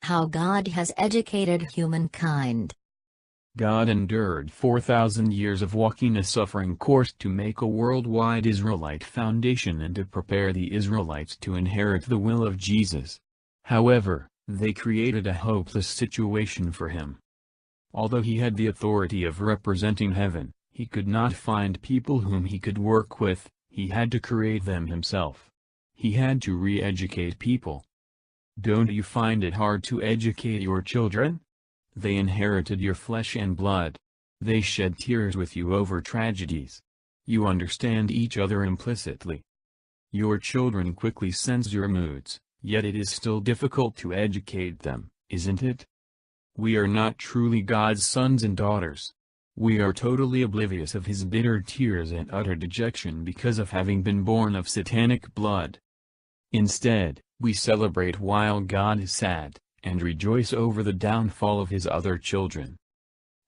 How God has educated humankind. God endured 4,000 years of walking a suffering course to make a worldwide Israelite foundation and to prepare the Israelites to inherit the will of Jesus. However, they created a hopeless situation for him. Although he had the authority of representing heaven, he could not find people whom he could work with. He had to create them himself. He had to re-educate people. Don't you find it hard to educate your children? They inherited your flesh and blood. They shed tears with you over tragedies. You understand each other implicitly. Your children quickly sense your moods, yet it is still difficult to educate them, isn't it? We are not truly God's sons and daughters. We are totally oblivious of his bitter tears and utter dejection because of having been born of satanic blood. Instead, we celebrate while God is sad, and rejoice over the downfall of his other children.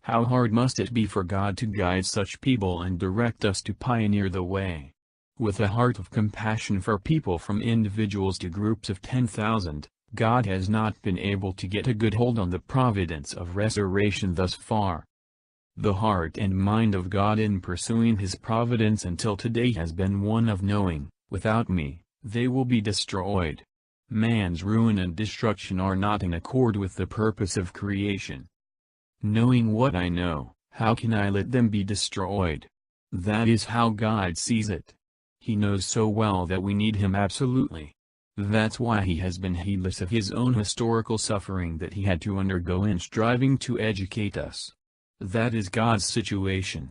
How hard must it be for God to guide such people and direct us to pioneer the way? With a heart of compassion for people from individuals to groups of 10,000, God has not been able to get a good hold on the providence of restoration thus far. The heart and mind of God in pursuing his providence until today has been one of knowing, without me, they will be destroyed. Man's ruin and destruction are not in accord with the purpose of creation. Knowing what I know, how can I let them be destroyed? That is how God sees it. He knows so well that we need him absolutely. That's why he has been heedless of his own historical suffering that he had to undergo in striving to educate us. That is God's situation.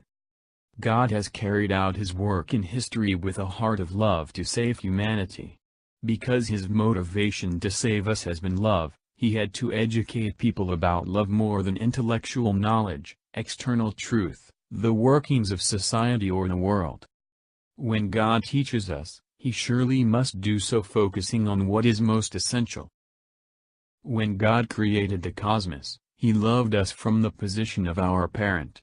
God has carried out his work in history with a heart of love to save humanity. Because his motivation to save us has been love, he had to educate people about love more than intellectual knowledge, external truth, the workings of society or the world. When God teaches us, he surely must do so focusing on what is most essential. When God created the cosmos, he loved us from the position of our parent.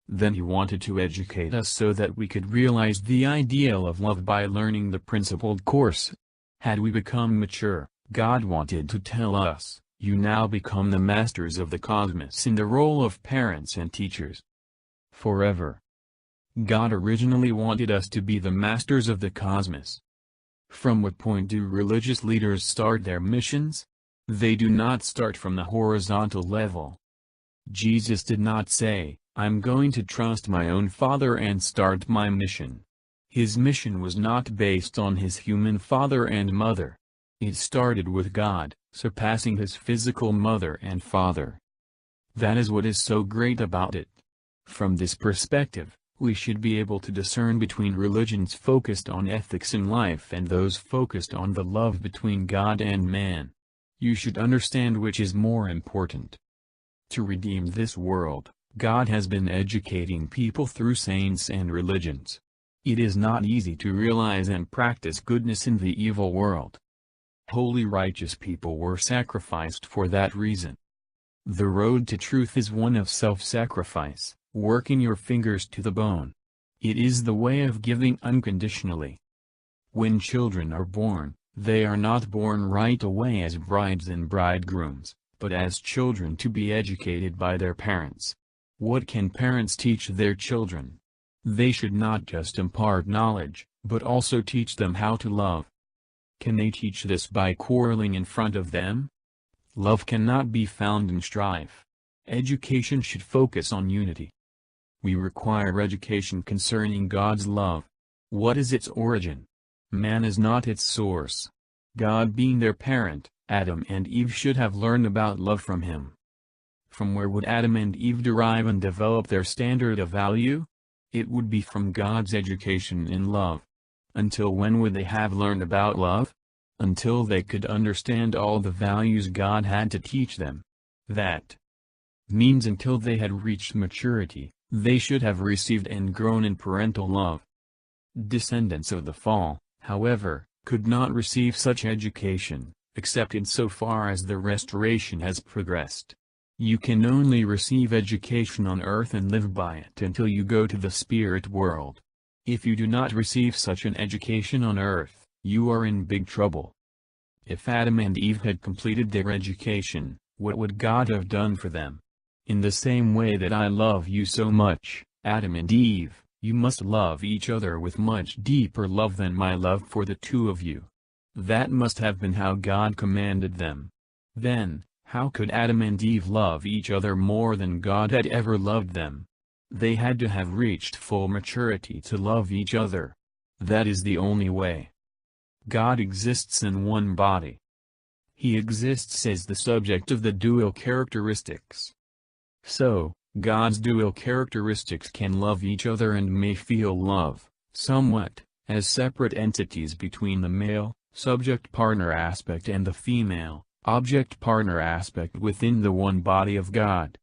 Then he wanted to educate us so that we could realize the ideal of love by learning the principled course. Had we become mature, God wanted to tell us, you now become the masters of the cosmos in the role of parents and teachers. Forever. God originally wanted us to be the masters of the cosmos. From what point do religious leaders start their missions? They do not start from the horizontal level. Jesus did not say, I'm going to trust my own Father and start my mission. His mission was not based on his human father and mother. It started with God, surpassing his physical mother and father. That is what is so great about it. From this perspective, we should be able to discern between religions focused on ethics in life and those focused on the love between God and man. You should understand which is more important. To redeem this world, God has been educating people through saints and religions. It is not easy to realize and practice goodness in the evil world. Holy righteous people were sacrificed for that reason. The road to truth is one of self-sacrifice, working your fingers to the bone. It is the way of giving unconditionally. When children are born, they are not born right away as brides and bridegrooms, but as children to be educated by their parents. What can parents teach their children? They should not just impart knowledge, but also teach them how to love. Can they teach this by quarreling in front of them? Love cannot be found in strife. Education should focus on unity. We require education concerning God's love. What is its origin? Man is not its source. God being their parent, Adam and Eve should have learned about love from him. From where would Adam and Eve derive and develop their standard of value? It would be from God's education in love. Until when would they have learned about love? Until they could understand all the values God had to teach them. That means until they had reached maturity, they should have received and grown in parental love. Descendants of the fall, however, could not receive such education, except insofar as the restoration has progressed. You can only receive education on earth and live by it until you go to the spirit world. If you do not receive such an education on earth, you are in big trouble. If Adam and Eve had completed their education, what would God have done for them? In the same way that I love you so much, Adam and Eve, you must love each other with much deeper love than my love for the two of you. That must have been how God commanded them. Then, how could Adam and Eve love each other more than God had ever loved them? They had to have reached full maturity to love each other. That is the only way. God exists in one body. He exists as the subject of the dual characteristics. So, God's dual characteristics can love each other and may feel love, somewhat, as separate entities between the male, subject-partner aspect and the female, object-partner aspect within the one body of God.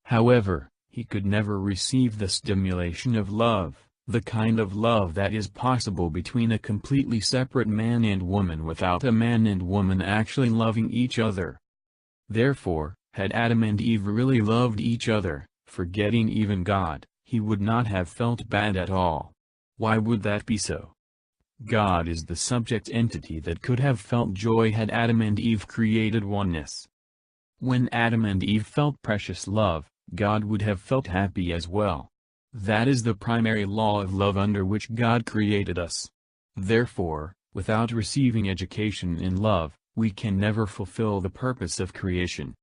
However, he could never receive the stimulation of love, the kind of love that is possible between a completely separate man and woman without a man and woman actually loving each other. Therefore, had Adam and Eve really loved each other, forgetting even God, he would not have felt bad at all. Why would that be so? God is the subject entity that could have felt joy had Adam and Eve created oneness. When Adam and Eve felt precious love, God would have felt happy as well. That is the primary law of love under which God created us. Therefore, without receiving education in love, we can never fulfill the purpose of creation.